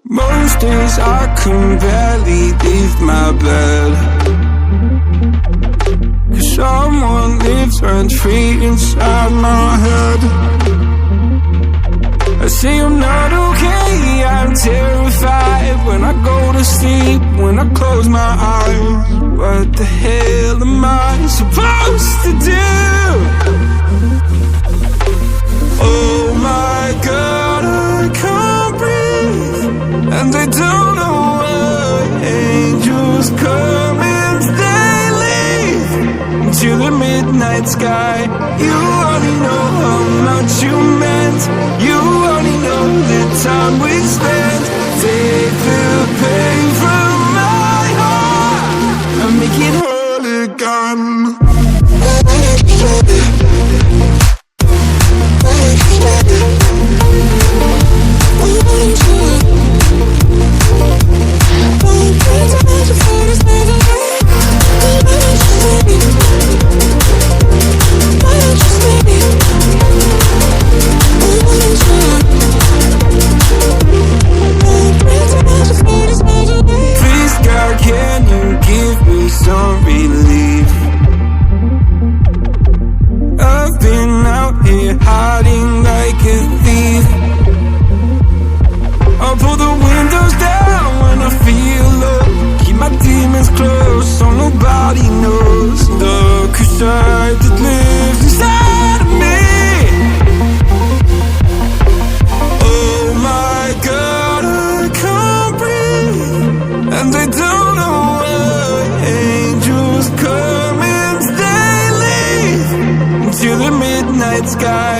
Most days I can barely leave my bed, 'cause someone lives rent-free inside my head. I say I'm not okay, I'm terrified when I go to sleep, when I close my eyes. What the hell am I supposed to do? Oh my God, I can't breathe, and they don't know why. Angels come and they leave into the midnight sky. You only know how much you meant, you only know the time we spent. Take the pain from my heart and make it whole again. Please God, can you give me some relief? I've been out here hiding like a thief. I'll pull the windows down when I feel low, keep my demons close so nobody knows the side that lives inside of me. Oh my God, I can't breathe, and they don't know why. Angels come and they leave into the midnight sky.